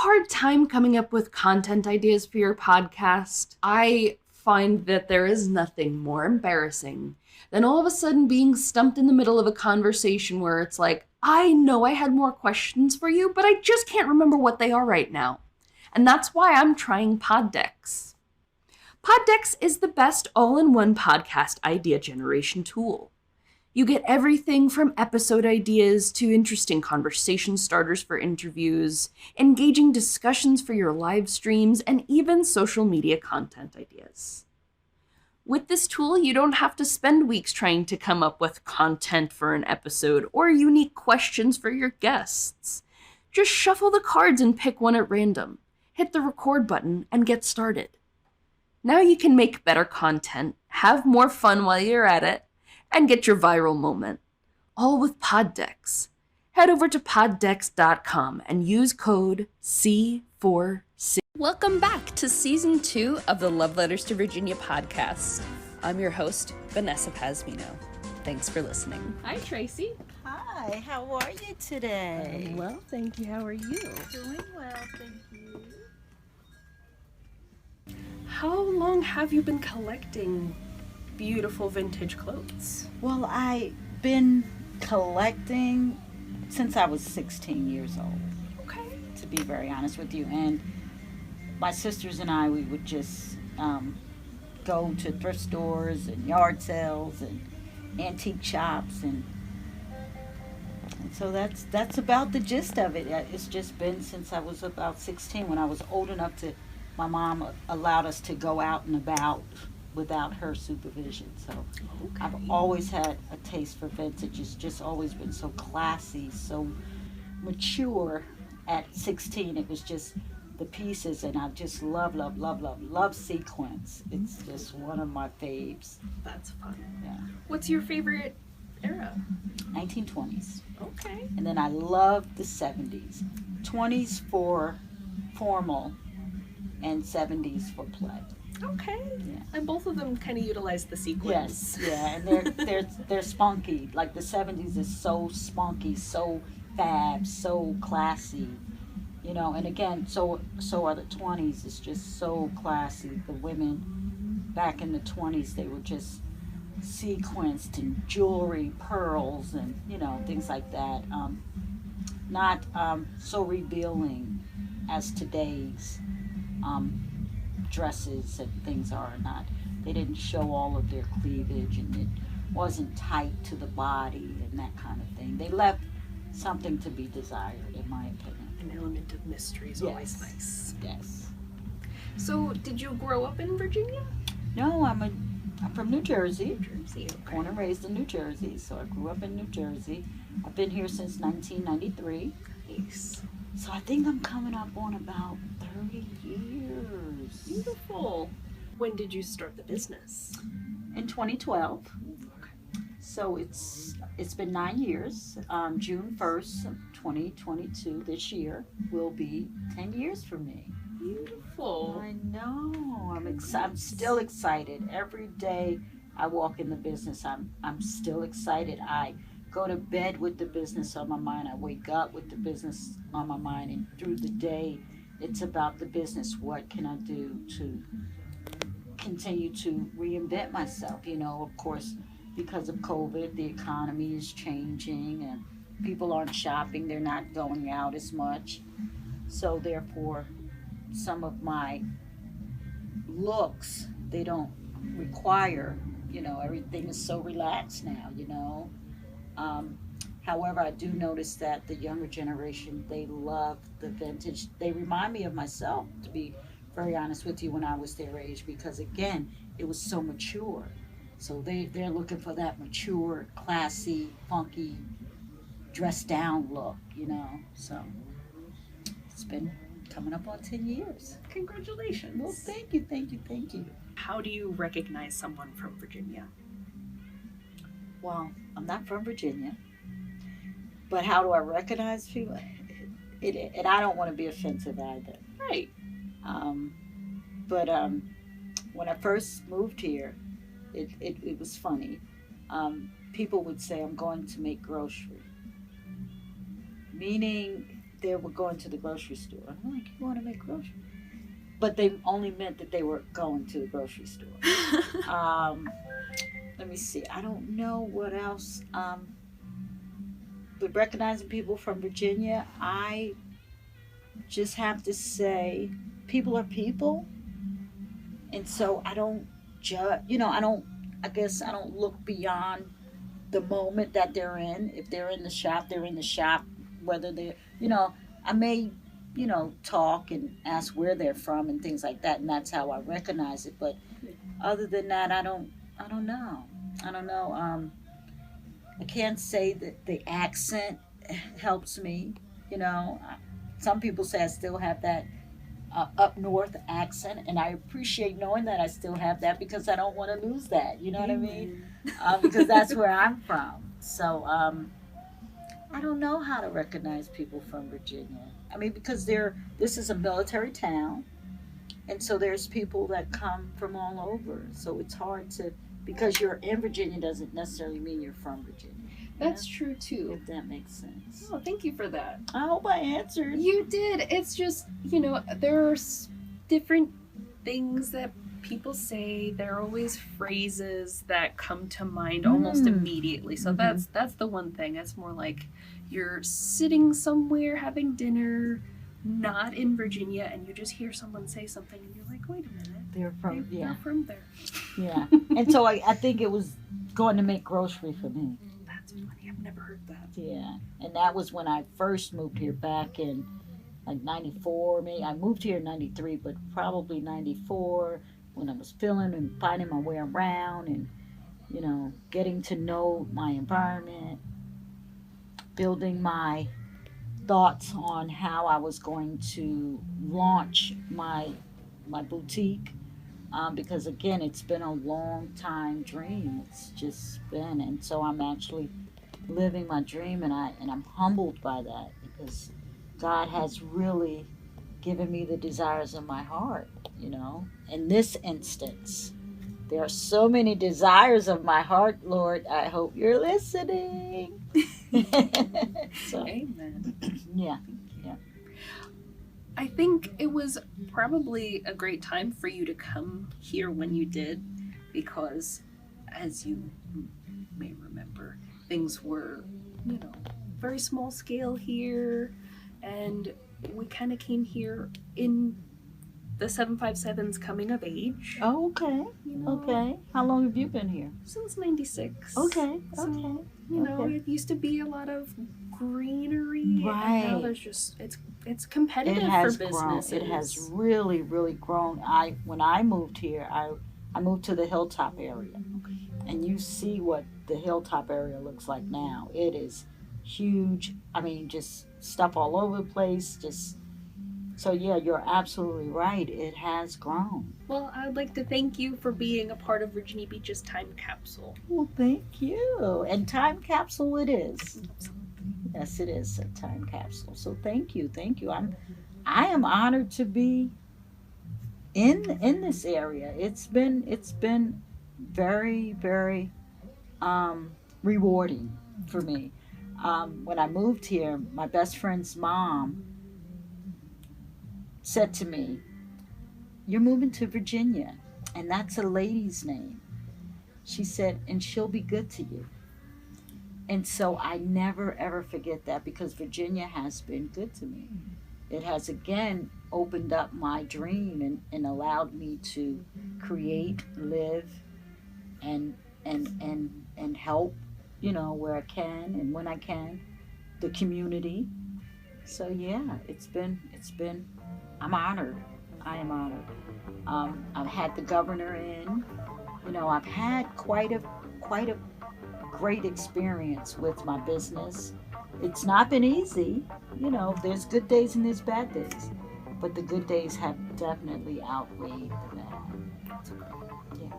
hard time coming up with content ideas for your podcast? I find that there is nothing more embarrassing than all of a sudden being stumped in the middle of a conversation where it's like, I know I had more questions for you, but I just can't remember what they are right now. And that's why I'm trying Poddex. Poddex is the best all-in-one podcast idea generation tool. You get everything from episode ideas to interesting conversation starters for interviews, engaging discussions for your live streams, and even social media content ideas. With this tool, you don't have to spend weeks trying to come up with content for an episode or unique questions for your guests. Just shuffle the cards and pick one at random, hit the record button, and get started. Now you can make better content, have more fun while you're at it, and get your viral moment, all with Poddex. Head over to poddex.com and use code C4C. Welcome back to Season 2 of the Love Letters to Virginia podcast. I'm your host, Vanessa Pasmino. Thanks for listening. Hi, Tracy. Hi, how are you today? Well, thank you. How are you? Doing well, thank you. How long have you been collecting beautiful vintage clothes? Well, I've been collecting since I was 16 years old. Okay. To be very honest with you. And my sisters and I, we would just go to thrift stores and yard sales and antique shops. And so that's about the gist of it. It's just been since I was about 16, when I was old enough to, my mom allowed us to go out and about without her supervision. So Okay. I've always had a taste for vintage. It's just always been so classy, so mature. At 16, it was just the pieces, and I just love sequins. It's just one of my faves. That's fun. Yeah. What's your favorite era? 1920s. Okay. And then I love the 70s. 20s for formal and 70s for play. Okay. Yeah. And both of them kind of utilize the sequence. Yes, yeah, and they're spunky. Like the 70s is so spunky, so fab, so classy, you know. And again, so are the 20s. It's just so classy. The women back in the 20s, they were just sequenced and jewelry, pearls, and things like that. Not so revealing as today's dresses and things are. Not, they didn't show all of their cleavage, and it wasn't tight to the body and that kind of thing. They left something to be desired, in my opinion. An element of mystery is always nice. Yes. So, did you grow up in Virginia? No, I'm from New Jersey. Jersey, okay. Born and raised in New Jersey, so I grew up in New Jersey. I've been here since 1993. Nice. So I think I'm coming up on about 30 years. Beautiful. When did you start the business? In 2012. Okay. So it's been 9 years. June 1st, of 2022, this year, will be 10 years for me. Beautiful. I know. I'm still excited. Every day I walk in the business, I'm still excited. I go to bed with the business on my mind. I wake up with the business on my mind, and through the day, it's about the business. What can I do to continue to reinvent myself? Of course, because of COVID, the economy is changing, and people aren't shopping. They're not going out as much. So therefore, some of my looks, they don't require, everything is so relaxed now, However, I do notice that the younger generation, they love the vintage. They remind me of myself, to be very honest with you, when I was their age, because again, it was so mature. So they're looking for that mature, classy, funky, dressed down look, So it's been coming up on 10 years. Congratulations. Well, thank you. How do you recognize someone from Virginia? Well, I'm not from Virginia, but how do I recognize people? And I don't want to be offensive either. Right. But when I first moved here, it was funny. People would say, I'm going to make grocery. Meaning they were going to the grocery store. I'm like, you want to make groceries? But they only meant that they were going to the grocery store. Let me see. I don't know what else. But recognizing people from Virginia, I just have to say, people are people. And so I don't judge, I guess I don't look beyond the moment that they're in. If they're in the shop, they're in the shop. Whether they're, I may, talk and ask where they're from and things like that. And that's how I recognize it. But other than that, I don't know. I don't know. I can't say that the accent helps me. Some people say I still have that up north accent, and I appreciate knowing that I still have that because I don't want to lose that. You know what I mean? Because that's where I'm from. So I don't know how to recognize people from Virginia. I mean, because this is a military town, and so there's people that come from all over. So it's hard to, because you're in Virginia doesn't necessarily mean you're from Virginia. That's true too. If that makes sense. Oh, thank you for that. I hope I answered. You did. It's just, there are different things that people say. There are always phrases that come to mind almost immediately. So that's the one thing. It's more like you're sitting somewhere having dinner, not in Virginia, and you just hear someone say something and you're like, wait a minute. They're from there. Yeah. And so I think it was going to make grocery for me. That's funny. I've never heard that. Yeah. And that was when I first moved here back in like 94. Maybe I moved here in 93, but probably 94 when I was feeling and finding my way around and, getting to know my environment, building my thoughts on how I was going to launch my boutique. Because again, it's been a long time dream. It's just been, and so I'm actually living my dream, and I'm humbled by that because God has really given me the desires of my heart. In this instance, there are so many desires of my heart, Lord. I hope you're listening. So, amen. Yeah. I think it was probably a great time for you to come here when you did, because as you may remember, things were, very small scale here, and we kind of came here in the 757's coming of age. Oh, okay. Okay. How long have you been here? Since 96. Okay. So, it used to be a lot I greenery. Right. And now there's just, it's competitive for businesses. It has really, really grown. When I moved here, I moved to the Hilltop area. Okay. And you see what the Hilltop area looks like now. It is huge. I mean, just stuff all over the place. So yeah, you're absolutely right. It has grown. Well, I'd like to thank you for being a part of Virginia Beach's time capsule. Well, thank you. And time capsule it is. Absolutely. Yes, it is a time capsule. So thank you. I am honored to be in this area. It's been very, very rewarding for me. When I moved here, my best friend's mom said to me, "You're moving to Virginia, and that's a lady's name." She said, "And she'll be good to you." And so I never ever forget that, because Virginia has been good to me. It has again opened up my dream and allowed me to create, live, and help, where I can and when I can, the community. So yeah, it's been. I'm honored. I am honored. I've had the governor in. I've had quite a great experience with my business. It's not been easy. There's good days and there's bad days, but the good days have definitely outweighed the bad. Yeah.